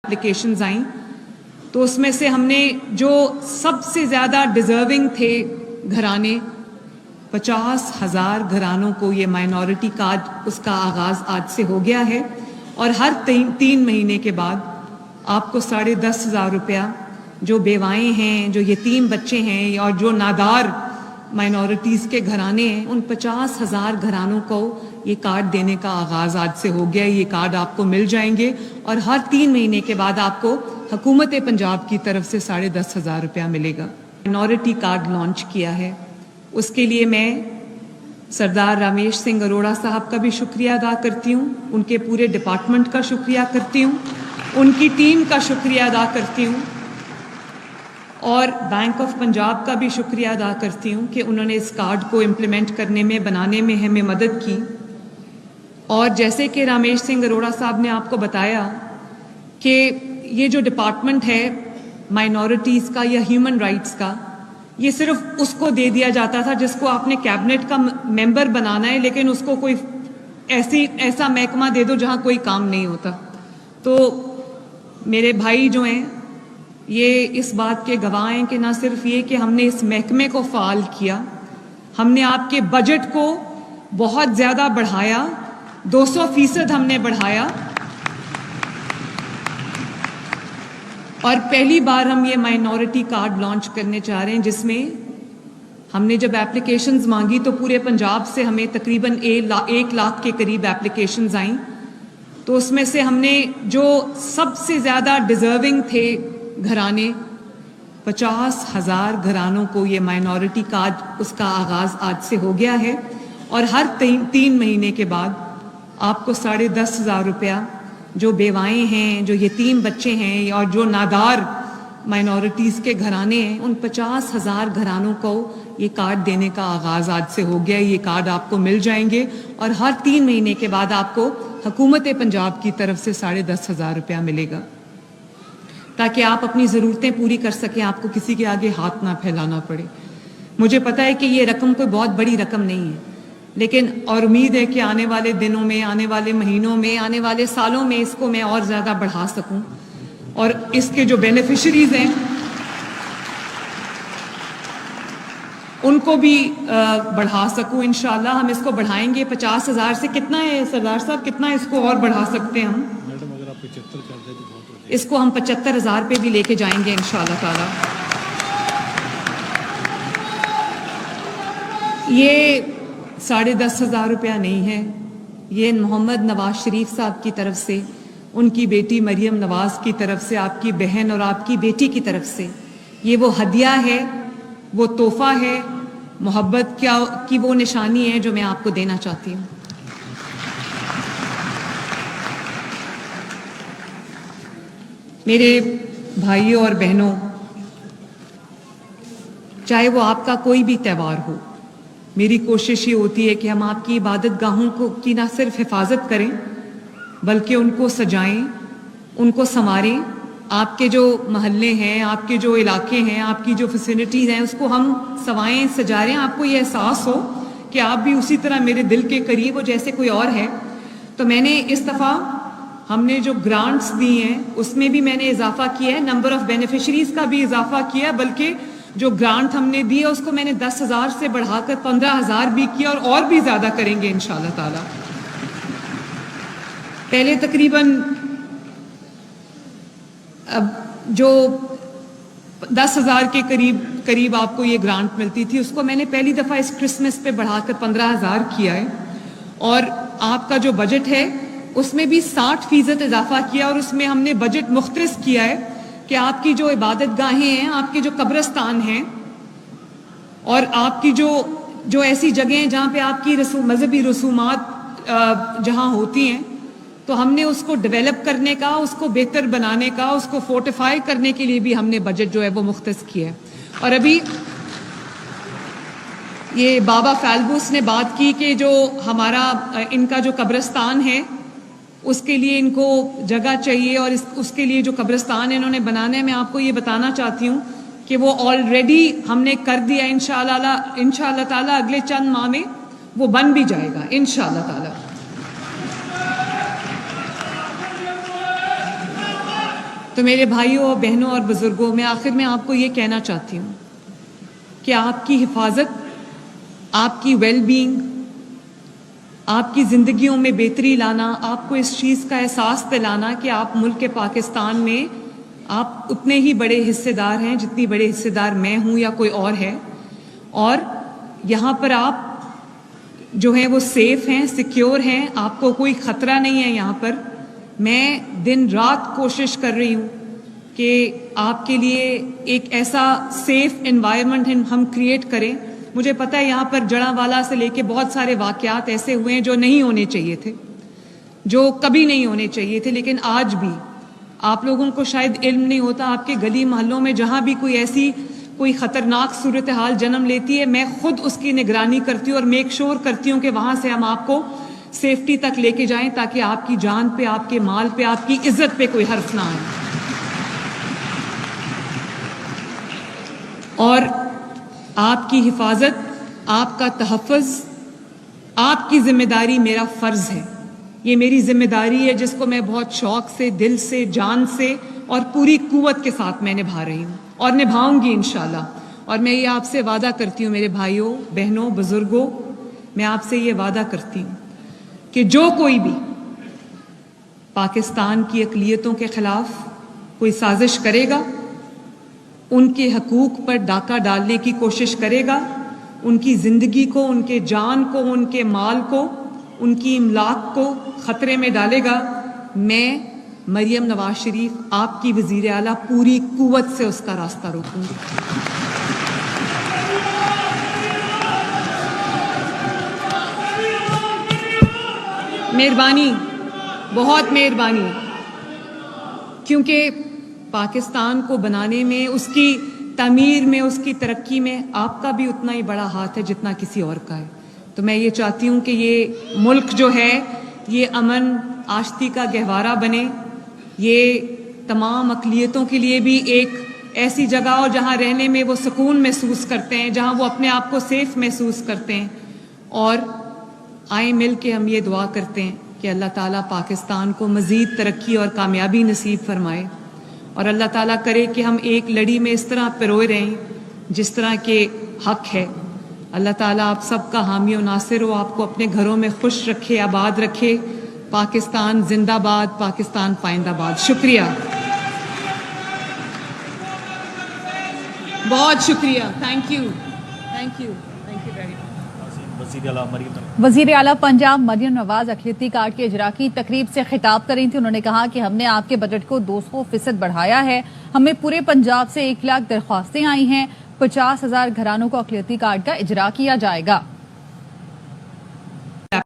Applications آئیں تو اس میں سے ہم نے جو سب سے زیادہ ڈیزرونگ تھے گھرانے 50,000 گھرانوں کو یہ مائنورٹی کارڈ اس کا آغاز آج سے ہو گیا ہے اور ہر 3 مہینے کے بعد آپ کو 10,500 روپیہ جو بیوائیں ہیں جو یتیم بچے ہیں اور جو نادار مائنورٹیز کے گھرانے ہیں ان 50,000 گھرانوں کو یہ کارڈ دینے کا آغاز آج سے ہو گیا. یہ کارڈ آپ کو مل جائیں گے اور ہر 3 مہینے کے بعد آپ کو حکومت پنجاب کی طرف سے 10,500 روپیہ ملے گا. مائنورٹی کارڈ لانچ کیا ہے اس کے لیے میں سردار رامیش سنگھ اروڑا صاحب کا بھی شکریہ ادا کرتی ہوں, ان کے پورے ڈپارٹمنٹ کا شکریہ کرتی ہوں, ان کی ٹیم کا شکریہ ادا کرتی ہوں اور بینک آف پنجاب کا بھی شکریہ ادا کرتی ہوں کہ انہوں نے اس کارڈ کو امپلیمنٹ کرنے میں بنانے میں ہمیں مدد کی. اور جیسے کہ رامیش سنگھ اروڑا صاحب نے آپ کو بتایا کہ یہ جو ڈپارٹمنٹ ہے مائنورٹیز کا یا ہیومن رائٹس کا, یہ صرف اس کو دے دیا جاتا تھا جس کو آپ نے کیبنٹ کا ممبر بنانا ہے, لیکن اس کو کوئی ایسا محکمہ دے دو جہاں کوئی کام نہیں ہوتا. تو میرے بھائی جو ہیں یہ اس بات کے گواہ ہیں کہ نہ صرف یہ کہ ہم نے اس محکمے کو فعال کیا, ہم نے آپ کے بجٹ کو بہت زیادہ بڑھایا, 200% ہم نے بڑھایا اور پہلی بار ہم یہ مائنورٹی کارڈ لانچ کرنے چاہ رہے ہیں جس میں ہم نے جب اپلیکیشنز مانگی تو پورے پنجاب سے ہمیں تقریباً 1 لاکھ کے قریب اپلیکیشنز آئیں. تو اس میں سے ہم نے جو سب سے زیادہ ڈیزرونگ تھے گھرانے 50,000 گھرانوں کو یہ مائنورٹی کارڈ اس کا آغاز آج سے ہو گیا ہے اور ہر 3 مہینے کے بعد آپ کو 10,500 روپیہ جو بیوائیں ہیں جو یتیم بچے ہیں اور جو نادار مائنورٹیز کے گھرانے ہیں ان 50,000 گھرانوں کو یہ کارڈ دینے کا آغاز آج سے ہو گیا. یہ کارڈ آپ کو مل جائیں گے اور ہر 3 مہینے کے بعد آپ کو حکومت پنجاب کی طرف سے 10,500 روپیہ ملے گا تاکہ آپ اپنی ضرورتیں پوری کر سکیں, آپ کو کسی کے آگے ہاتھ نہ پھیلانا پڑے. مجھے پتہ ہے کہ یہ رقم کوئی بہت بڑی رقم نہیں ہے, لیکن اور امید ہے کہ آنے والے دنوں میں, آنے والے مہینوں میں, آنے والے سالوں میں اس کو میں اور زیادہ بڑھا سکوں اور اس کے جو بینیفیشریز ہیں ان کو بھی بڑھا سکوں. انشاءاللہ ہم اس کو بڑھائیں گے 50,000 سے. کتنا ہے سردار صاحب, کتنا اس کو اور بڑھا سکتے ہیں ہم؟ میڈم اگر آپ 75 کر دیں تو بہت ہو جائے. اس کو ہم 75,000 پہ بھی لے کے جائیں گے انشاءاللہ تعالی. یہ 10,500 روپیہ نہیں ہے, یہ محمد نواز شریف صاحب کی طرف سے, ان کی بیٹی مریم نواز کی طرف سے, آپ کی بہن اور آپ کی بیٹی کی طرف سے یہ وہ ہدیہ ہے, وہ تحفہ ہے, محبت کی وہ نشانی ہے جو میں آپ کو دینا چاہتی ہوں. میرے بھائیوں اور بہنوں, چاہے وہ آپ کا کوئی بھی تہوار ہو, میری کوشش یہ ہوتی ہے کہ ہم آپ کی عبادت گاہوں کی نہ صرف حفاظت کریں بلکہ ان کو سجائیں, ان کو سنواریں. آپ کے جو محلے ہیں, آپ کے جو علاقے ہیں, آپ کی جو فیسلٹیز ہیں اس کو ہم سوائیں, سجا رہے ہیں. آپ کو یہ احساس ہو کہ آپ بھی اسی طرح میرے دل کے قریب ہو جیسے کوئی اور ہے. تو میں نے اس دفعہ ہم نے جو گرانٹس دی ہیں اس میں بھی میں نے اضافہ کیا ہے, نمبر آف بینیفیشریز کا بھی اضافہ کیا, بلکہ جو گرانٹ ہم نے دی ہے اس کو میں نے 10,000 سے بڑھا کر 15,000 بھی کیا اور بھی زیادہ کریں گے انشاءاللہ تعالی. پہلے تقریباً اب جو 10,000 کے قریب آپ کو یہ گرانٹ ملتی تھی, اس کو میں نے پہلی دفعہ اس کرسمس پہ بڑھا کر 15,000 کیا ہے اور آپ کا جو بجٹ ہے اس میں بھی 60% اضافہ کیا اور اس میں ہم نے بجٹ مختص کیا ہے کہ آپ کی جو عبادت گاہیں ہیں, آپ کے جو قبرستان ہیں اور آپ کی جو ایسی جگہیں ہیں جہاں پہ آپ کی مذہبی رسومات جہاں ہوتی ہیں, تو ہم نے اس کو ڈیولپ کرنے کا, اس کو بہتر بنانے کا, اس کو فورٹیفائی کرنے کے لیے بھی ہم نے بجٹ جو ہے وہ مختص کیا ہے. اور ابھی یہ بابا فیلبوس نے بات کی کہ جو ہمارا ان کا جو قبرستان ہے اس کے لیے ان کو جگہ چاہیے اور اس کے لیے جو قبرستان انہوں نے بنانا ہے, میں آپ کو یہ بتانا چاہتی ہوں کہ وہ آلریڈی ہم نے کر دیا. انشاءاللہ تعالی اگلے چند ماہ میں وہ بن بھی جائے گا انشاءاللہ تعالی. تو میرے بھائیوں اور بہنوں اور بزرگوں، میں آخر میں آپ کو یہ کہنا چاہتی ہوں کہ آپ کی حفاظت، آپ کی ویل بینگ، آپ کی زندگیوں میں بہتری لانا، آپ کو اس چیز کا احساس دلانا کہ آپ ملک پاکستان میں آپ اتنے ہی بڑے حصے دار ہیں جتنی بڑے حصے دار میں ہوں یا کوئی اور ہے، اور یہاں پر آپ جو ہیں وہ سیف ہیں، سیکیور ہیں، آپ کو کوئی خطرہ نہیں ہے یہاں پر۔ میں دن رات کوشش کر رہی ہوں کہ آپ کے لیے ایک ایسا سیف انوائرمنٹ ہم کریٹ کریں۔ مجھے پتہ ہے یہاں پر جڑاں سے لے کے بہت سارے واقعات ایسے ہوئے ہیں جو نہیں ہونے چاہیے تھے، جو کبھی نہیں ہونے چاہیے تھے، لیکن آج بھی آپ لوگوں کو شاید علم نہیں ہوتا، آپ کے گلی محلوں میں جہاں بھی کوئی خطرناک صورتحال جنم لیتی ہے، میں خود اس کی نگرانی کرتی ہوں اور میک شور کرتی ہوں کہ وہاں سے ہم آپ کو سیفٹی تک لے کے جائیں تاکہ آپ کی جان پہ، آپ کے مال پہ، آپ کی عزت پہ کوئی حرف نہ آئے۔ اور آپ کی حفاظت، آپ کا تحفظ، آپ کی ذمہ داری میرا فرض ہے۔ یہ میری ذمہ داری ہے جس کو میں بہت شوق سے، دل سے، جان سے اور پوری قوت کے ساتھ میں نبھا رہی ہوں اور نبھاؤں گی انشاءاللہ۔ اور میں یہ آپ سے وعدہ کرتی ہوں میرے بھائیوں، بہنوں، بزرگوں، میں آپ سے یہ وعدہ کرتی ہوں کہ جو کوئی بھی پاکستان کی اقلیتوں کے خلاف کوئی سازش کرے گا، ان کے حقوق پر ڈاکہ ڈالنے کی کوشش کرے گا، ان کی زندگی کو، ان کے جان کو، ان کے مال کو، ان کی املاک کو خطرے میں ڈالے گا، میں مریم نواز شریف آپ کی وزیر اعلیٰ پوری قوت سے اس کا راستہ روکوں گی۔ مہربانی، بہت مہربانی، کیونکہ پاکستان کو بنانے میں، اس کی تعمیر میں، اس کی ترقی میں آپ کا بھی اتنا ہی بڑا ہاتھ ہے جتنا کسی اور کا ہے۔ تو میں یہ چاہتی ہوں کہ یہ ملک جو ہے یہ امن آشتی کا گہوارہ بنے، یہ تمام اقلیتوں کے لیے بھی ایک ایسی جگہ ہو جہاں رہنے میں وہ سکون محسوس کرتے ہیں، جہاں وہ اپنے آپ کو سیف محسوس کرتے ہیں۔ اور آئیں مل کے ہم یہ دعا کرتے ہیں کہ اللہ تعالیٰ پاکستان کو مزید ترقی اور کامیابی نصیب فرمائے، اور اللہ تعالیٰ کرے کہ ہم ایک لڑی میں اس طرح پروئے رہیں جس طرح کے حق ہے۔ اللہ تعالیٰ آپ سب کا حامی و ناصر ہو، آپ کو اپنے گھروں میں خوش رکھے، آباد رکھے۔ پاکستان زندہ باد، پاکستان پائندہ باد۔ شکریہ، بہت شکریہ، thank you, thank you, thank you very much. وزیر اعلیٰ پنجاب مریم نواز اقلیتی کارڈ کے اجرا کی تقریب سے خطاب کر رہی تھی۔ انہوں نے کہا کہ ہم نے آپ کے بجٹ کو 200% بڑھایا ہے، ہمیں پورے پنجاب سے 1 لاکھ درخواستیں آئی ہیں، 50,000 گھرانوں کو اقلیتی کارڈ کا اجرا کیا جائے گا۔